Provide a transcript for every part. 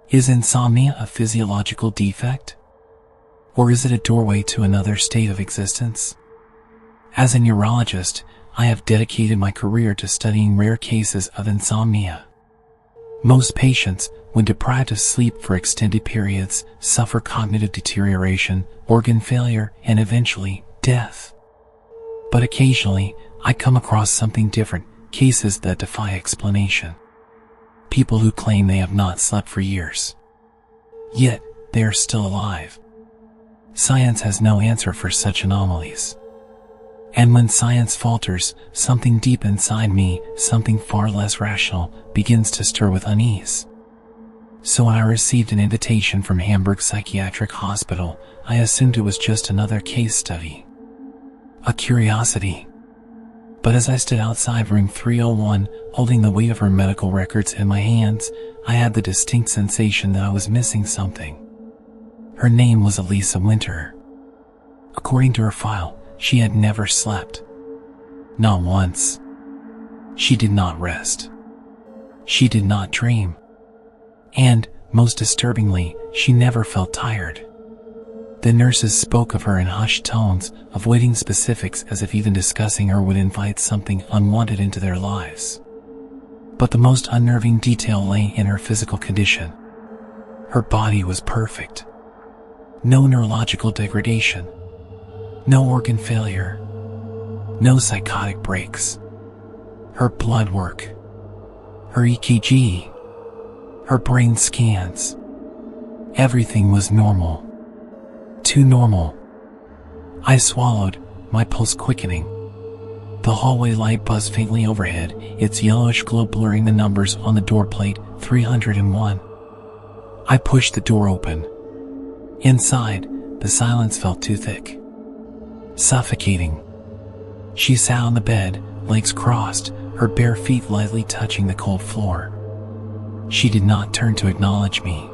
Is insomnia a physiological defect? Or is it a doorway to another state of existence? As a neurologist, I have dedicated my career to studying rare cases of insomnia. Most patients, when deprived of sleep for extended periods, suffer cognitive deterioration, organ failure, and eventually, death. But occasionally, I come across something different, cases that defy explanation. People who claim they have not slept for years. Yet, they are still alive. Science has no answer for such anomalies. And when science falters, something deep inside me, something far less rational, begins to stir with unease. So when I received an invitation from Hamburg Psychiatric Hospital, I assumed it was just another case study. A curiosity. But as I stood outside room 301, holding the weight of her medical records in my hands, I had the distinct sensation that I was missing something. Her name was Elisa Winter. According to her file, she had never slept. Not once. She did not rest. She did not dream. And, most disturbingly, she never felt tired. The nurses spoke of her in hushed tones, avoiding specifics as if even discussing her would invite something unwanted into their lives. But the most unnerving detail lay in her physical condition. Her body was perfect. No neurological degradation. No organ failure. No psychotic breaks. Her blood work. Her EKG. Her brain scans. Everything was normal. Too normal. I swallowed, my pulse quickening. The hallway light buzzed faintly overhead, its yellowish glow blurring the numbers on the door plate, 301. I pushed the door open. Inside, the silence felt too thick. Suffocating. She sat on the bed, legs crossed, her bare feet lightly touching the cold floor. She did not turn to acknowledge me.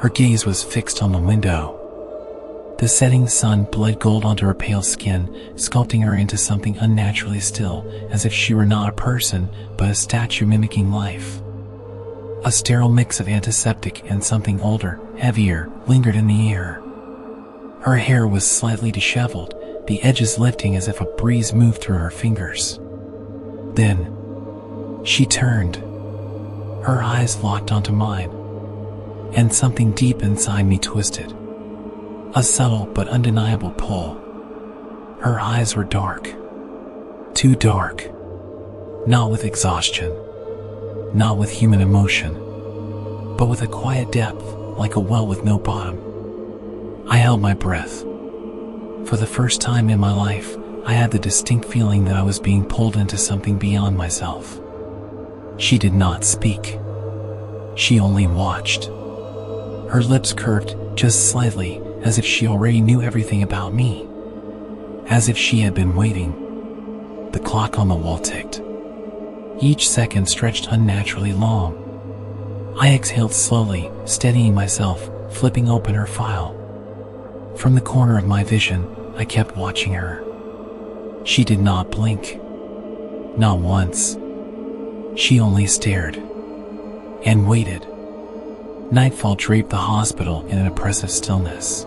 Her gaze was fixed on the window. The setting sun bled gold onto her pale skin, sculpting her into something unnaturally still, as if she were not a person, but a statue mimicking life. A sterile mix of antiseptic and something older, heavier, lingered in the air. Her hair was slightly disheveled, the edges lifting as if a breeze moved through her fingers. Then, she turned. Her eyes locked onto mine, and something deep inside me twisted. A subtle but undeniable pull. Her eyes were dark. Too dark. Not with exhaustion. Not with human emotion. But with a quiet depth, like a well with no bottom. I held my breath. For the first time in my life, I had the distinct feeling that I was being pulled into something beyond myself. She did not speak. She only watched. Her lips curved, just slightly, as if she already knew everything about me. As if she had been waiting. The clock on the wall ticked. Each second stretched unnaturally long. I exhaled slowly, steadying myself, flipping open her file. From the corner of my vision, I kept watching her. She did not blink. Not once. She only stared. And waited. Nightfall draped the hospital in an oppressive stillness.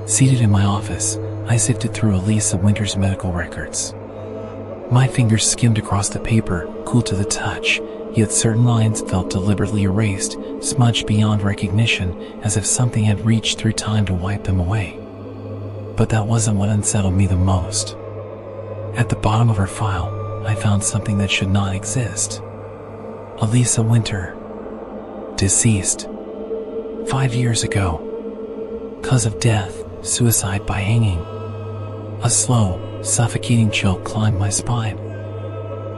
Seated in my office, I sifted through Elisa Winter's medical records. My fingers skimmed across the paper, cool to the touch, yet certain lines felt deliberately erased, smudged beyond recognition, as if something had reached through time to wipe them away. But that wasn't what unsettled me the most. At the bottom of her file, I found something that should not exist. Elisa Winter. Deceased. 5 years ago. Cause of death, suicide by hanging. A slow, suffocating chill climbed my spine.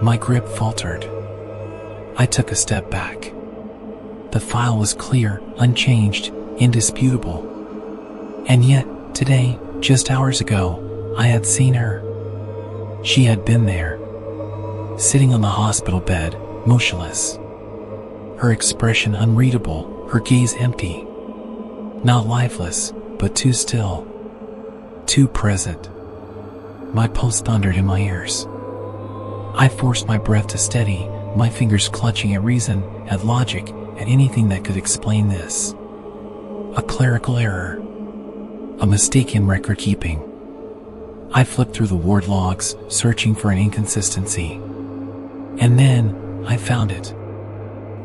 My grip faltered. I took a step back. The file was clear, unchanged, indisputable. And yet, today, just hours ago, I had seen her. She had been there. Sitting on the hospital bed, motionless. Her expression unreadable, her gaze empty. Not lifeless, but too still. Too present. My pulse thundered in my ears. I forced my breath to steady, my fingers clutching at reason, at logic, at anything that could explain this. A clerical error. A mistake in record keeping. I flipped through the ward logs, searching for an inconsistency. And then, I found it.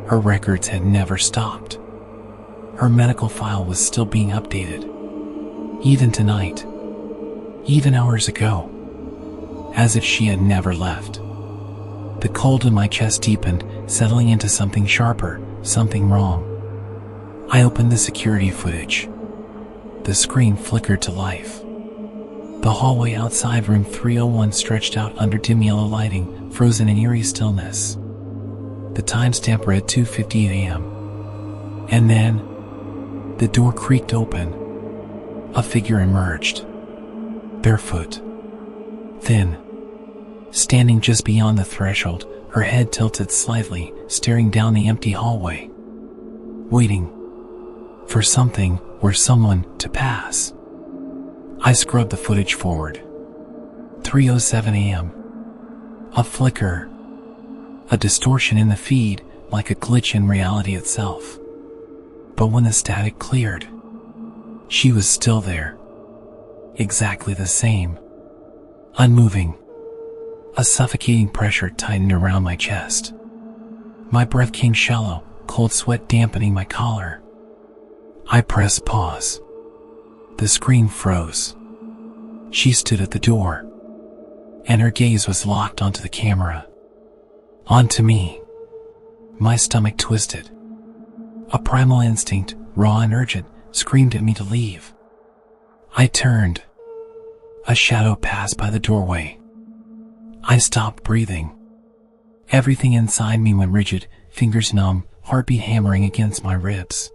Her records had never stopped. Her medical file was still being updated. Even tonight. Even hours ago. As if she had never left. The cold in my chest deepened, settling into something sharper, something wrong. I opened the security footage. The screen flickered to life. The hallway outside room 301 stretched out under dim yellow lighting, frozen in eerie stillness. The timestamp read 2:58 a.m. And then, the door creaked open. A figure emerged. Barefoot. Thin. Standing just beyond the threshold, her head tilted slightly, staring down the empty hallway. Waiting. For something, or someone, to pass. I scrubbed the footage forward. 3:07 a.m. A flicker. A distortion in the feed, like a glitch in reality itself. But when the static cleared, she was still there. Exactly the same. Unmoving. A suffocating pressure tightened around my chest. My breath came shallow, cold sweat dampening my collar. I pressed pause. The screen froze. She stood at the door, and her gaze was locked onto the camera. Onto me. My stomach twisted. A primal instinct, raw and urgent, screamed at me to leave. I turned. A shadow passed by the doorway. I stopped breathing. Everything inside me went rigid, fingers numb, heartbeat hammering against my ribs.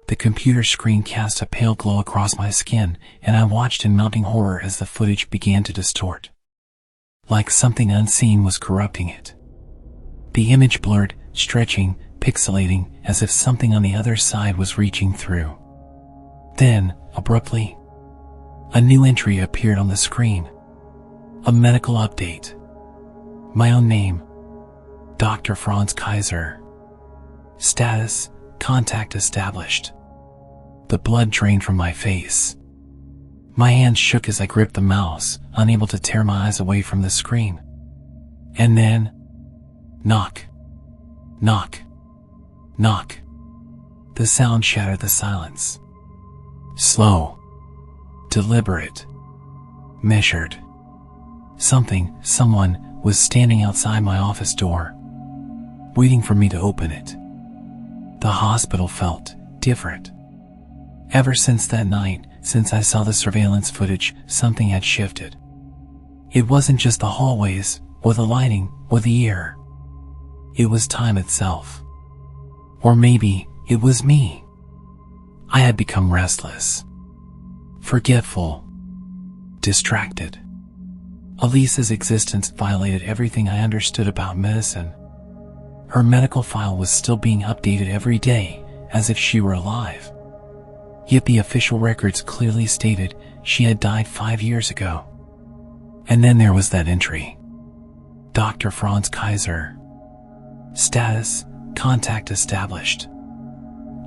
The computer screen cast a pale glow across my skin, and I watched in mounting horror as the footage began to distort. Like something unseen was corrupting it. The image blurred, stretching, pixelating, as if something on the other side was reaching through. Then, abruptly, a new entry appeared on the screen. A medical update. My own name. Dr. Franz Kaiser. Status, contact established. The blood drained from my face. My hands shook as I gripped the mouse, unable to tear my eyes away from the screen. And then, knock. Knock. Knock. The sound shattered the silence. Slow. Deliberate. Measured. Someone, was standing outside my office door, waiting for me to open it. The hospital felt different. Ever since that night, since I saw the surveillance footage, something had shifted. It wasn't just the hallways, or the lighting, or the air. It was time itself. Or maybe, it was me. I had become restless. Forgetful. Distracted. Elisa's existence violated everything I understood about medicine. Her medical file was still being updated every day, as if she were alive. Yet the official records clearly stated she had died 5 years ago. And then there was that entry. Dr. Franz Kaiser. Status, contact established.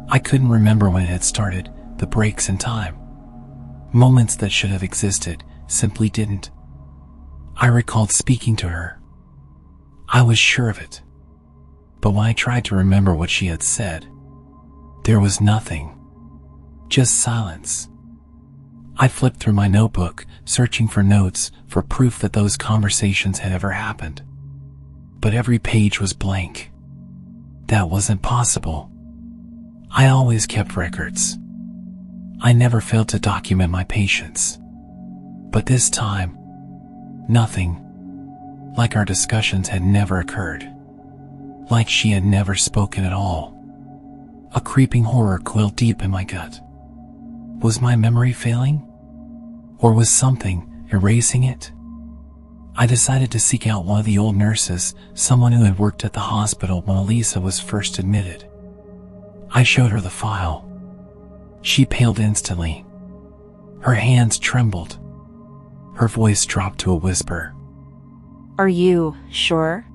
I couldn't remember when it had started, the breaks in time. Moments that should have existed, simply didn't. I recalled speaking to her. I was sure of it. But when I tried to remember what she had said, there was nothing. Just silence. I flipped through my notebook, searching for notes, for proof that those conversations had ever happened. But every page was blank. That wasn't possible. I always kept records. I never failed to document my patients. But this time, nothing. Like our discussions had never occurred. Like she had never spoken at all. A creeping horror coiled deep in my gut. Was my memory failing? Or was something erasing it? I decided to seek out one of the old nurses, someone who had worked at the hospital when Elisa was first admitted. I showed her the file. She paled instantly. Her hands trembled. Her voice dropped to a whisper. Are you sure?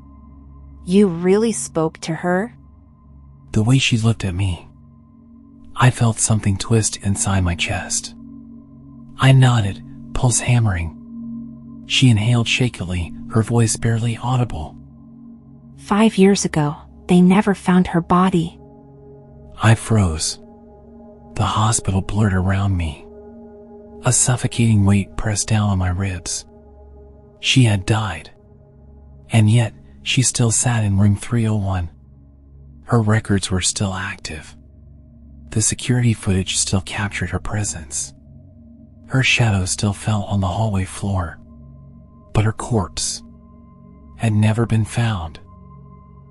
You really spoke to her? The way she looked at me, I felt something twist inside my chest. I nodded, pulse hammering. She inhaled shakily, her voice barely audible. 5 years ago, they never found her body. I froze. The hospital blurred around me. A suffocating weight pressed down on my ribs. She had died. And yet, she still sat in room 301. Her records were still active. The security footage still captured her presence. Her shadow still fell on the hallway floor. But her corpse had never been found.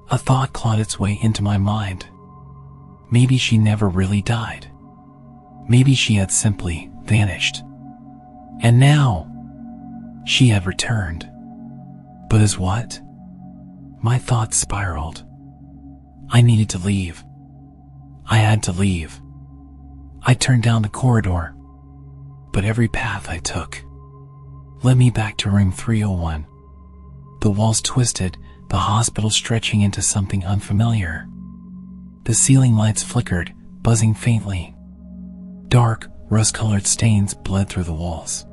A thought clawed its way into my mind. Maybe she never really died. Maybe she had simply vanished. And now, she had returned. But as what? My thoughts spiraled. I needed to leave. I had to leave. I turned down the corridor. But every path I took led me back to room 301. The walls twisted, the hospital stretching into something unfamiliar. The ceiling lights flickered, buzzing faintly. Dark, rust-colored stains bled through the walls.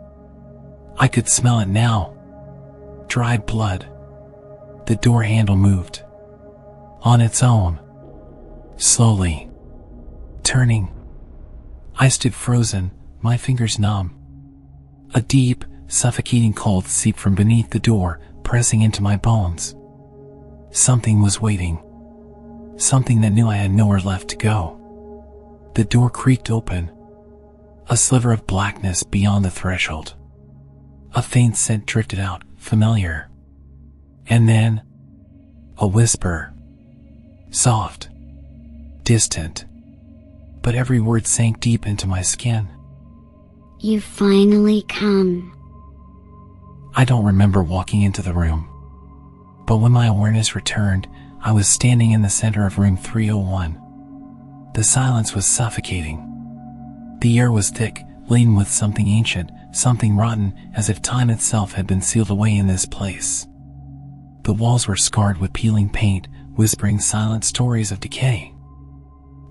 I could smell it now. Dried blood. The door handle moved. On its own. Slowly. Turning. I stood frozen, my fingers numb. A deep, suffocating cold seeped from beneath the door, pressing into my bones. Something was waiting. Something that knew I had nowhere left to go. The door creaked open. A sliver of blackness beyond the threshold. A faint scent drifted out, familiar. And then, a whisper. Soft. Distant. But every word sank deep into my skin. "You've finally come." I don't remember walking into the room. But when my awareness returned, I was standing in the center of room 301. The silence was suffocating. The air was thick, laden with something ancient, something rotten, as if time itself had been sealed away in this place. The walls were scarred with peeling paint, whispering silent stories of decay.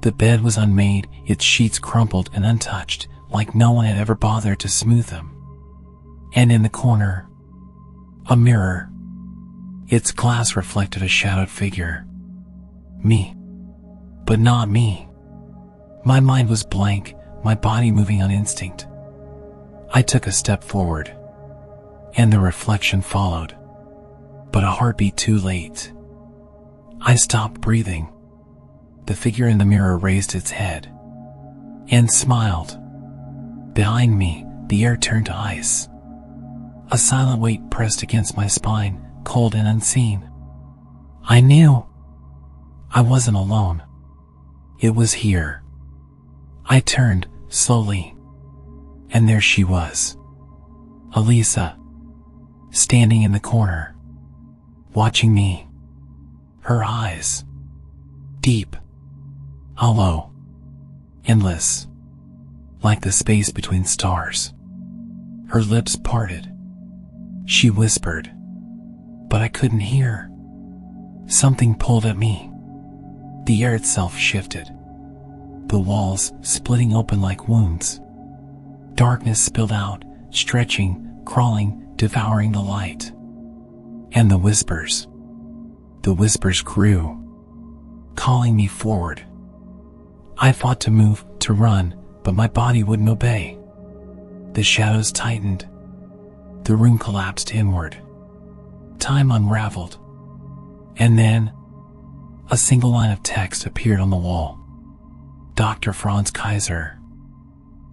The bed was unmade, its sheets crumpled and untouched, like no one had ever bothered to smooth them. And in the corner, a mirror. Its glass reflected a shadowed figure. Me. But not me. My mind was blank, my body moving on instinct. I took a step forward, and the reflection followed. But a heartbeat too late. I stopped breathing. The figure in the mirror raised its head and smiled. Behind me, the air turned to ice. A silent weight pressed against my spine, cold and unseen. I knew I wasn't alone. It was here. I turned, slowly, and there she was. Elisa, standing in the corner, watching me. Her eyes, deep, hollow, endless, like the space between stars. Her lips parted. She whispered, but I couldn't hear. Something pulled at me. The air itself shifted. The walls splitting open like wounds. Darkness spilled out, stretching, crawling, devouring the light. And the whispers grew, calling me forward. I fought to move, to run, but my body wouldn't obey. The shadows tightened. The room collapsed inward. Time unraveled. And then, a single line of text appeared on the wall. Dr. Franz Kaiser.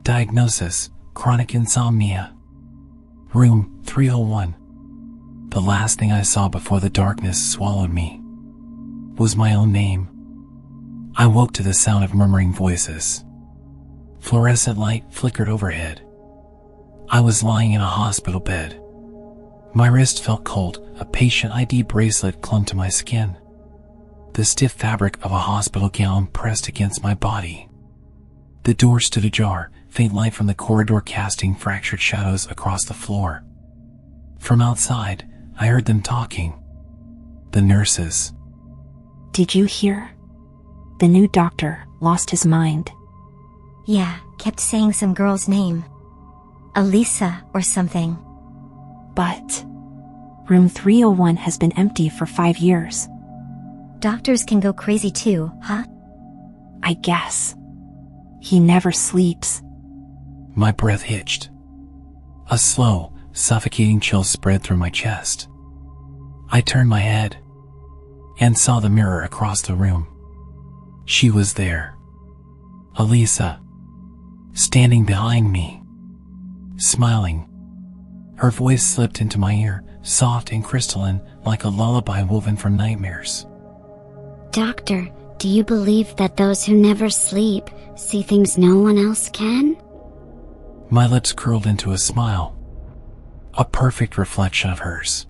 Diagnosis, chronic insomnia. Room 301. The last thing I saw before the darkness swallowed me was my own name. I woke to the sound of murmuring voices. Fluorescent light flickered overhead. I was lying in a hospital bed. My wrist felt cold, a patient ID bracelet clung to my skin. The stiff fabric of a hospital gown pressed against my body. The door stood ajar, faint light from the corridor casting fractured shadows across the floor. From outside, I heard them talking. The nurses. Did you hear? The new doctor lost his mind. Yeah, kept saying some girl's name. Elisa or something. But room 301 has been empty for 5 years. Doctors can go crazy too, huh? I guess. He never sleeps. My breath hitched. A slow, suffocating chill spread through my chest. I turned my head and saw the mirror across the room. She was there. Elisa, standing behind me, smiling. Her voice slipped into my ear, soft and crystalline, like a lullaby woven from nightmares. Doctor, do you believe that those who never sleep see things no one else can? My lips curled into a smile, a perfect reflection of hers.